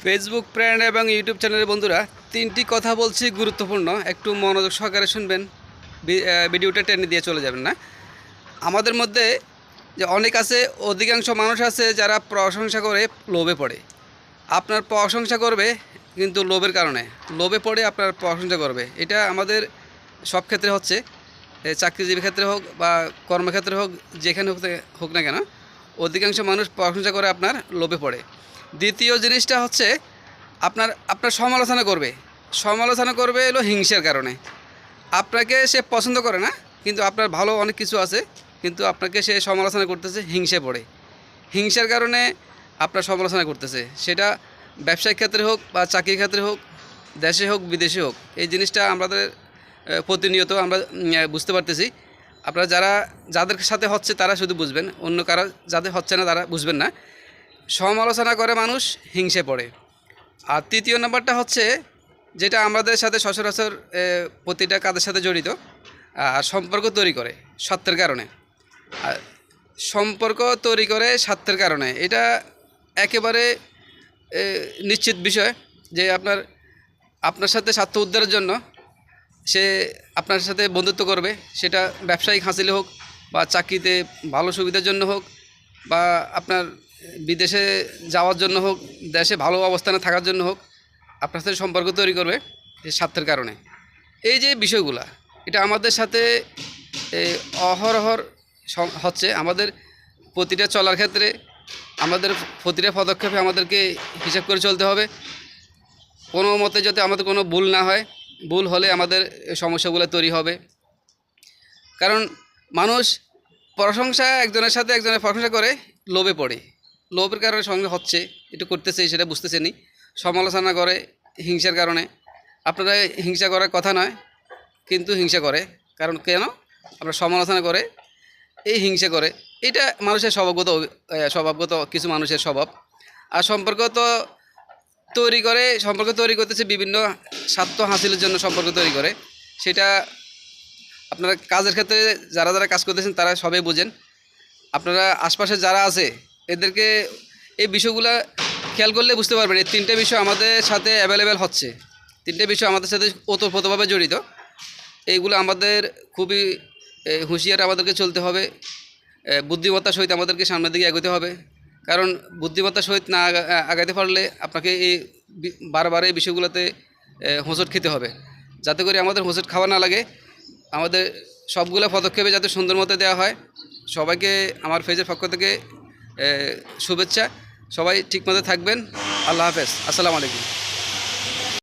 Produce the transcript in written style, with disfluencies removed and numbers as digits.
Facebook friend এবং YouTube চ্যানেলের বন্ধুরা, তিনটি কথা বলছি গুরুত্বপূর্ণ, একটু মনোযোগ সহকারে শুনবেন। ভিডিওটা টেনে দিয়ে চলে যাবেন না। আমাদের মধ্যে যে অনেক আছে, অধিকাংশ মানুষ আছে যারা প্রশংসা করে লোভে পড়ে। আপনার প্রশংসা করবে কিন্তু লোভের কারণে, লোভে পড়ে আপনার প্রশংসা করবে। এটা আমাদের সব ক্ষেত্রে হচ্ছে, চাকরিজীবী ক্ষেত্রে হোক বা কর্মক্ষেত্রে হোক, যেখানে হোক না কেন, অধিকাংশ মানুষ প্রশংসা করে আপনার লোভে পড়ে। দ্বিতীয় জিনিসটা হচ্ছে আপনার আপনার সমালোচনা করবে এলো হিংসার কারণে। আপনাকে সে পছন্দ করে না, কিন্তু আপনার ভালো অনেক কিছু আছে, কিন্তু আপনাকে সে সমালোচনা করতেছে হিংসে পড়ে। হিংসার কারণে আপনার সমালোচনা করতেছে, সেটা ব্যবসায়িক ক্ষেত্রে হোক বা চাকরির ক্ষেত্রে হোক, দেশে হোক বিদেশে হোক। এই জিনিসটা আমাদের প্রতিনিয়ত আমরা বুঝতে পারতেছি। আপনারা যাদের সাথে হচ্ছে তারা শুধু বুঝবেন, অন্য কারো যাদের হচ্ছে না তারা বুঝবেন না। সমালোচনা করে মানুষ হিংসে পড়ে। আর তৃতীয় নাম্বারটা হচ্ছে, যেটা আমাদের সাথে সচরাচর প্রতিটা কাজের সাথে জড়িত, সম্পর্ক তৈরি করে স্বার্থের কারণে। আর সম্পর্ক তৈরি করে স্বার্থের কারণে, এটা একেবারে নিশ্চিত বিষয় যে আপনার সাথে স্বার্থ উদ্ধারের জন্য সে আপনার সাথে বন্ধুত্ব করবে। সেটা ব্যবসায়িক হাসিলে হোক বা চাকরিতে ভালো সুবিধার জন্য হোক বা আপনার বিদেশে যাওয়ার জন্য হোক, দেশে ভালো অবস্থানে থাকার জন্য হোক, আপনার সাথে সম্পর্ক তৈরি করবে এই স্বার্থের কারণে। এই যে বিষয়গুলা, এটা আমাদের সাথে অহরহর হচ্ছে। আমাদের প্রতিটা চলার ক্ষেত্রে, আমাদের প্রতিটা পদক্ষেপে আমাদেরকে হিসাব করে চলতে হবে। কোনো মতে যাতে আমাদের কোনো ভুল না হয়, ভুল হলে আমাদের সমস্যাগুলো তৈরি হবে। কারণ মানুষ একজনের সাথে একজনের প্রশংসা করে লোভে পড়ে। লোভের কারণে সঙ্গে হচ্ছে, একটু করতেছে সেটা বুঝতেছে নি। সমালোচনা করে হিংসার কারণে। আপনারা হিংসা করার কথা নয়, কিন্তু হিংসা করে। কারণ কেন? আপনারা সমালোচনা করে, এই হিংসা করে। এটা মানুষের স্বভাবগত কিছু মানুষের স্বভাব। আর সম্পর্ক তৈরি করতেছে বিভিন্ন স্বার্থ হাসিলের জন্য সম্পর্ক তৈরি করে। সেটা আপনারা কাজের ক্ষেত্রে যারা কাজ করতেছেন তারা সবাই বোঝেন। আপনারা আশপাশে যারা আছে এদেরকে এই বিষয়গুলো খেয়াল করলে বুঝতে পারবেন। এই তিনটে বিষয় আমাদের সাথে অ্যাভেলেবেল হচ্ছে, তিনটে বিষয় আমাদের সাথে ওতপ্রোতভাবে জড়িত। এইগুলো আমাদের খুবই হুঁশিয়ার আমাদেরকে চলতে হবে। বুদ্ধিমত্তার সহিত আমাদেরকে সামনের দিকে এগোতে হবে। কারণ বুদ্ধিমত্তার সহিত না আগাইতে পারলে আপনাকে বারবার এই বিষয়গুলোতে হোঁচট খেতে হবে। যাতে করে আমাদের হোঁচট খাওয়া না লাগে, আমাদের সবগুলো পদক্ষেপে যাতে সুন্দর মতো দেওয়া হয়। সবাইকে আমার পেজের পক্ষ থেকে শুভেচ্ছা। সবাই ঠিকমতো থাকবেন। আল্লাহ হাফেজ। আসসালামু আলাইকুম।